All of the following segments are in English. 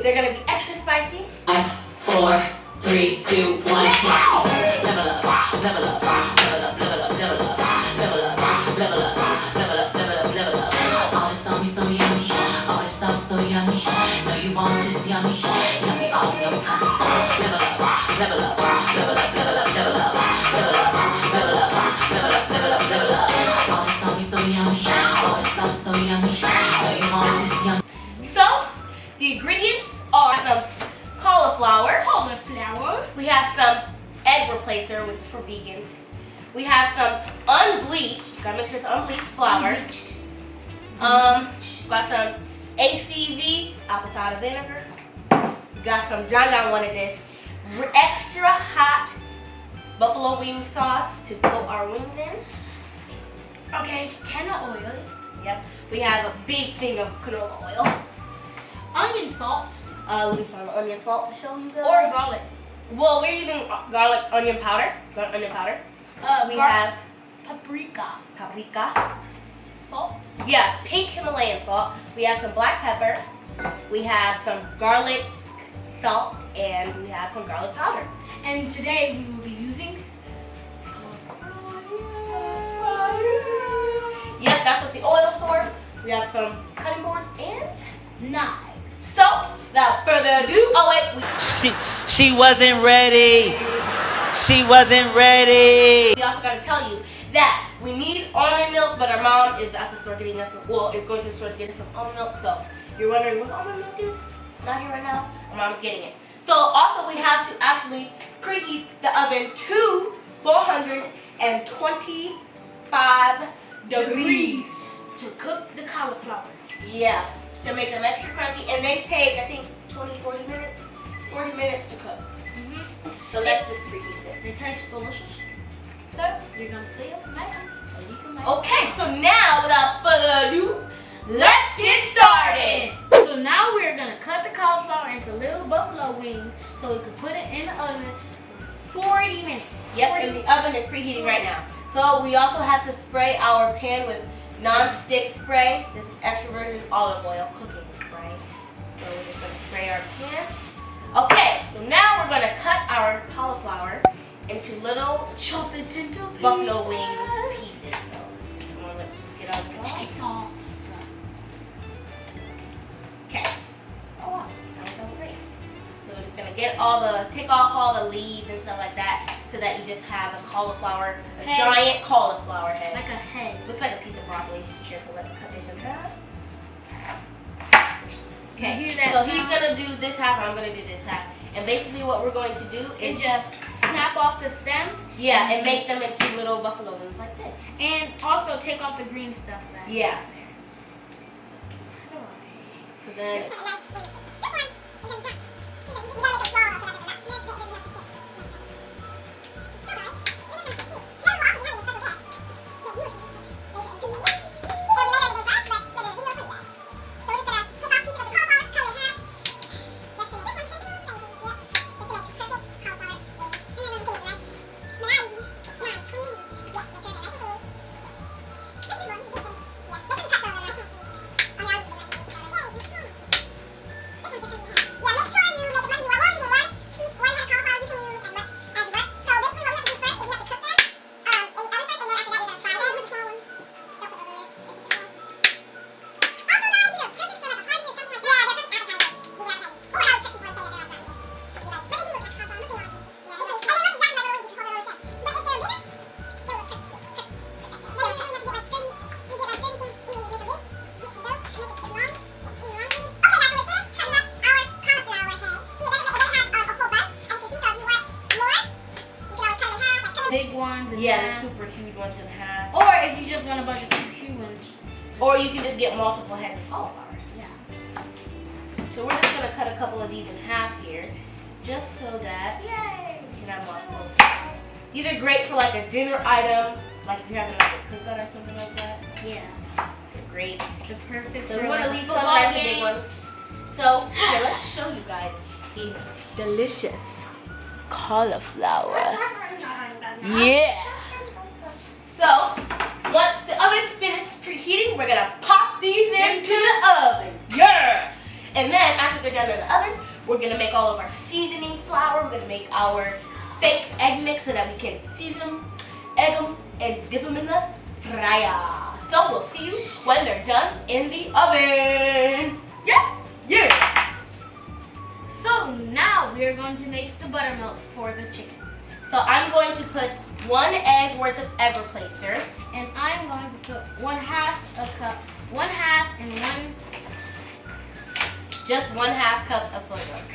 they're gonna be extra spicy. 5, 4, 3, 2, 1. Level up, level up, level up, level up, level up, level up, level up, level up, level up, level up, level up. Oh, this song be so yummy. Oh, this sauce so yummy. No, you want this yummy, yummy all in your tummy. Level up, level up, level up, level up, level up, level up, level up, level up, level up, level up. Oh, this song be so yummy. Oh, this sauce so yummy. No, you want this yummy. So, the ingredients are some cauliflower. We have some egg replacer, which is for vegans. We have some unbleached, gotta make sure it's unbleached flour. Got some ACV, apple cider vinegar. Got some, John wanted this, extra hot buffalo wing sauce to coat our wings in. Okay, canola oil. Yep. We have a big thing of canola oil. Onion salt. Let me find the onion salt to show you guys. Or garlic. Well, we're using garlic onion powder. Onion powder. We have paprika. Salt. Yeah, pink Himalayan salt. We have some black pepper. We have some garlic salt, and we have some garlic powder. And today we will be using Yep, that's what the oil's for. We have some cutting boards and knives. So, without further ado, She wasn't ready. She wasn't ready. we also gotta tell you that we need almond milk, but our mom is at the store getting us is going to the store to get us some almond milk. So if you're wondering what almond milk is, it's not here right now. Our mom is getting it. So also we have to actually preheat the oven to 425 degrees to cook the cauliflower. Yeah, to make them extra crunchy, and they take, I think, 40 minutes to cook. So let's just preheat this. They taste delicious. So you're gonna see us make them, and you can make Okay, so now without further ado, let's get started. So now we're gonna cut the cauliflower into little buffalo wings so we can put it in the oven for 40 minutes. Yep, and the oven is preheating right now. So we also have to spray our pan with non-stick spray. This is extra virgin olive oil cooking spray. So we're just gonna spray our pan. Okay, so now we're gonna cut our cauliflower into little Chop it into buffalo wing pieces. So let's get on the ball. Okay. Oh wow, that sounds great. So we're just gonna take off all the leaves and stuff like that, so that you just have a cauliflower, a giant cauliflower head. Like a head. Looks like a piece of broccoli. Here, so let's cut this in half. Okay, so he's gonna do this half, I'm gonna do this half. And basically what we're going to do is just snap off the stems. Yeah, and make them into little buffalo wings like this. And also take off the green stuff back. Yeah. So then big ones. And yeah, the super huge ones in half. Or if you just want a bunch of super huge ones. Or you can just get multiple heads of cauliflower. Yeah. So we're just gonna cut a couple of these in half here, just so that we can have multiple. These are great for like a dinner item, like if you're having like a cookout or something like that. Yeah. They're great. The perfect. So we want to leave some nice and big ones. So here, let's show you guys these delicious cauliflower. Yeah. So once the oven finished preheating, we're gonna pop these into the oven. Yeah. And then after they're done in the oven, we're gonna make all of our seasoning flour. We're gonna make our fake egg mix so that we can season them, egg them, and dip them in the fryer. So we'll see you when they're done in the oven. Yeah. Yeah. So now we are going to make the buttermilk for the chicken. So I'm going to put 1 egg worth of egg replacer. And I'm going to put 1/2 a cup, 1/2 and 1. Just 1/2 cup of soy milk.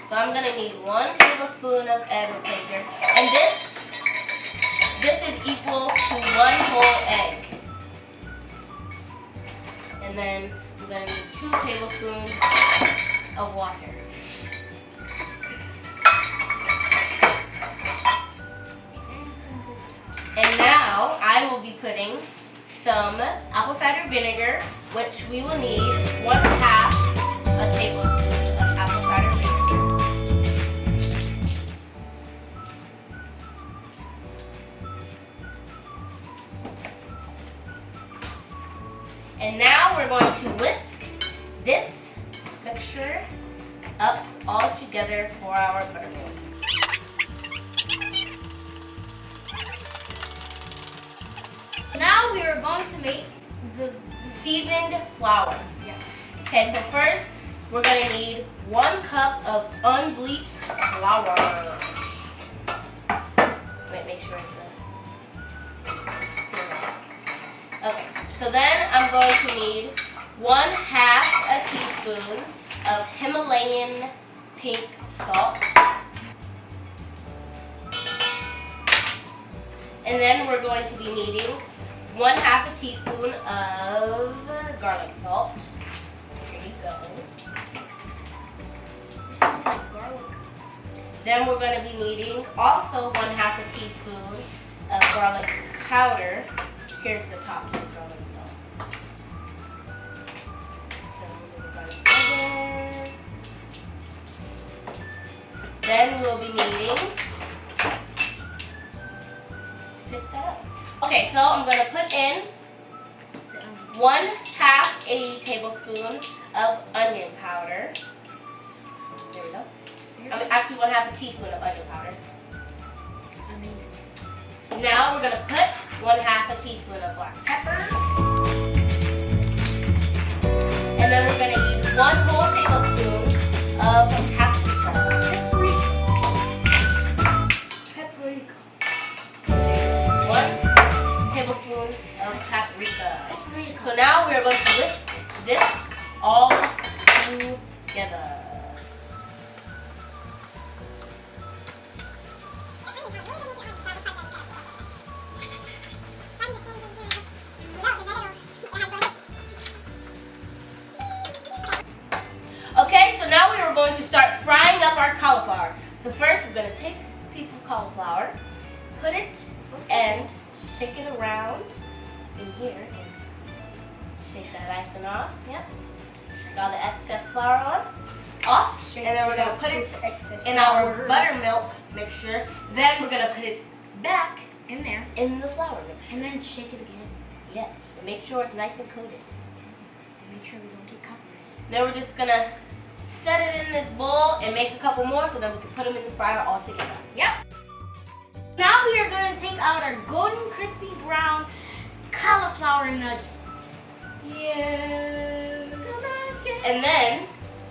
So I'm gonna need 1 tablespoon of egg replacer, and this is equal to 1 whole egg. And then I'm gonna need 2 tablespoons of water. And now I will be putting some apple cider vinegar, which we will need 1/2 a tablespoon of apple cider vinegar. And now we're going to whisk this mixture up all together for our buttermilk. Now we are going to make the Seasoned flour. yeah. Okay, so first we're gonna need 1 cup of unbleached flour. Wait, make sure it's okay. So then I'm going to need 1/2 a teaspoon of Himalayan pink salt. And then we're going to be needing 1/2 a teaspoon of garlic salt. Here you go. Sounds like garlic. Then we're going to be needing also 1/2 a teaspoon of garlic powder. Here's the top of garlic salt. Then we'll be needing, pick that up. Okay, so I'm going to put in 1/2 a tablespoon of onion powder. There we go. Actually 1/2 a teaspoon of onion powder. Now we're going to put 1/2 a teaspoon of black pepper. And then we're going to use 1 whole tablespoon of paprika. Paprika. 1 tablespoon of paprika. So now we are going to whisk this all together. Okay, so now we are going to start frying up our cauliflower. So first we're going to take a piece of cauliflower, put it and shake it around in here and shake that icing off. Yep. Shake all the excess flour off. And then we're going to put it in our buttermilk mixture. Then we're going to put it back In there. in the flour mixture. And then shake it again. Yes, and make sure it's nice and coated. And make sure we don't get covered. Then we're just gonna set it in this bowl and make a couple more so that we can put them in the fryer all together. Yep. Now we are going to take out our golden crispy brown cauliflower nuggets. Yeah. And then,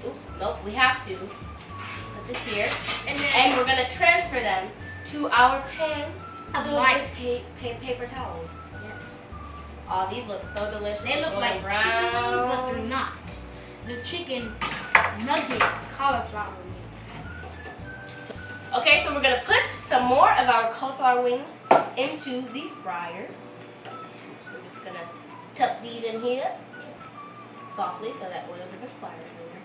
oops, nope, we have to put this here. And we're gonna transfer them to our pan Of filled light. with paper towels. Yes. Oh, these look so delicious. They look like Golden chicken wings, but brown. they're not. The chicken nugget cauliflower wings. Okay, so we're gonna put some more of our cauliflower wings into the fryer. We're just gonna tuck these in here softly so that oil doesn't splatter everywhere.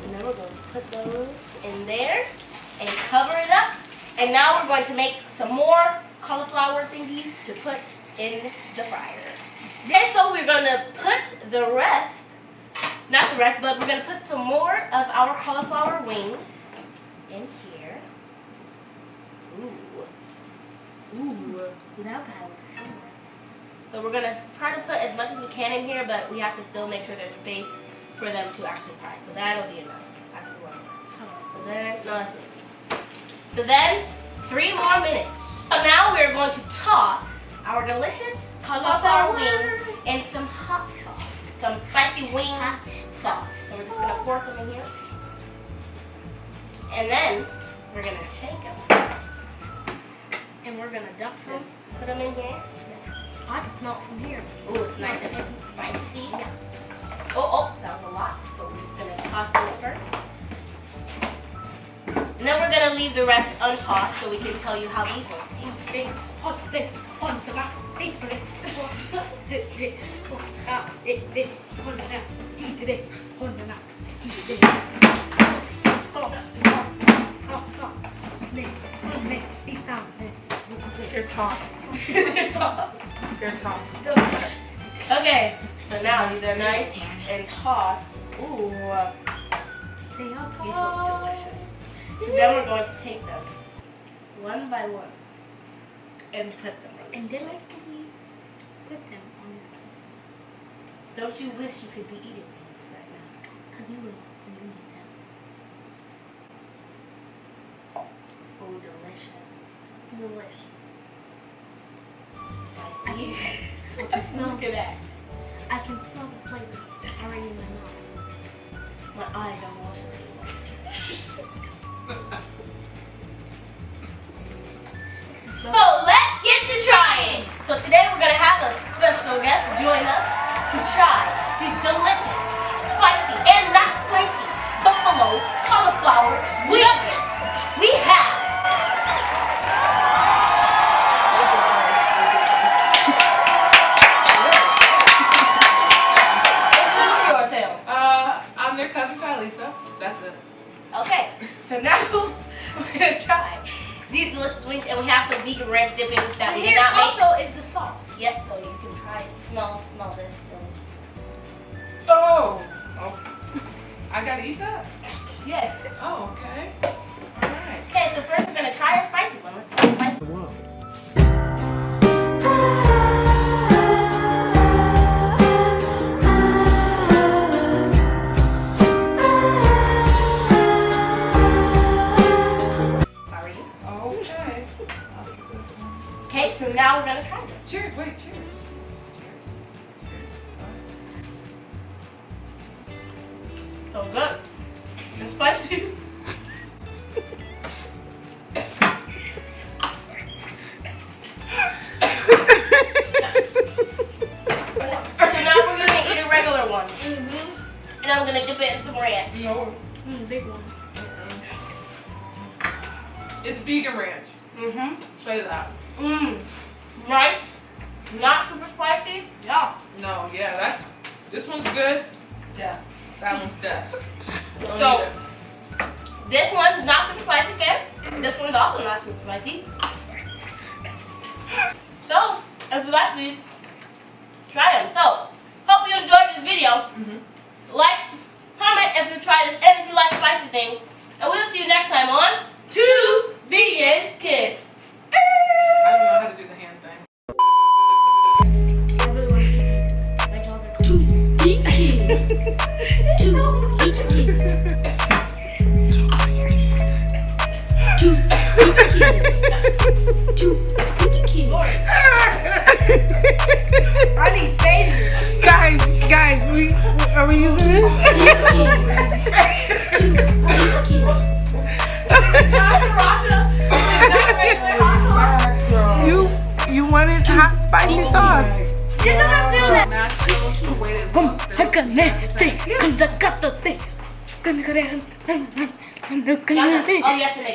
And then we're going to put those in there and cover it up. And now we're going to make some more cauliflower thingies to put in the fryer. Okay, so we're gonna put the rest, not the rest, but we're gonna put some more of our cauliflower wings in here. Without God. So we're gonna try to put as much as we can in here, but we have to still make sure there's space for them to actually fry. So that'll be enough. Actually, one more. So then 3 more minutes. So now we're going to toss our delicious cauliflower wings in some hot sauce, some spicy wing sauce. So we're just gonna pour some in here, and then we're gonna take them and we're gonna dump some. Put them in here. I can smell it from here. Ooh, it's nice and spicy. Yeah. Oh, that was a lot. But we're just gonna toss this first. And then we're gonna leave the rest untossed so we can tell you how these ones taste. You're tossed. You're tossed. Okay, so now these are nice and tossed. Ooh, They are these look delicious. So then we're going to take them one by one and put them on And this then plate. put them on this plate. Don't you wish you could be eating these right now? Because you will when you eat them. Oh, delicious. Delicious. Spicy. I can smell Look at that. I can smell the flavor already in my mouth. My eyes are watering. So let's get to trying. So today we're gonna have a special guest join us to try these delicious, spicy, and not spicy buffalo cauliflower wings. We have introduce yourself. I'm their cousin Tylisa. That's it. Okay, so now we're gonna try these delicious wings, and we have some vegan ranch dipping that we did Here not make. also is the sauce. Yep, so you can try it. Smell this. Oh. I gotta eat that? Yes. Oh, okay. Alright. Okay, so first we're gonna try a spicy one. Let's try a spicy one. How are you? Okay. I'll get this one. Okay, so now we're gonna try this. Cheers, wait, cheers. Cheers. So good. It's spicy. So now we're gonna eat a regular one. And I'm gonna dip it in some ranch. No. Big one. It's vegan ranch. Mm-hmm. Say that. Nice. Not super spicy. Yeah. No, yeah, this one's good. Yeah. That one's dead. Don't So, eat it. this one's not super spicy, okay? This one's also not super spicy. So, if you like these, try them. So, hope you enjoyed this video. Like, comment if you try this, and if you like spicy things. And we'll see you next time on Two Vegan Kids. I don't know how to do the hand thing. I really want to eat these. My jaws are Two vegan kids. Two vegan kids. Two vegan kids. Two vegan kids. I need savings. Guys, are we using this? Two vegan kids. You wanted hot spicy sauce. It doesn't feel that. Nachos, the way they look, they look Oh, yes, and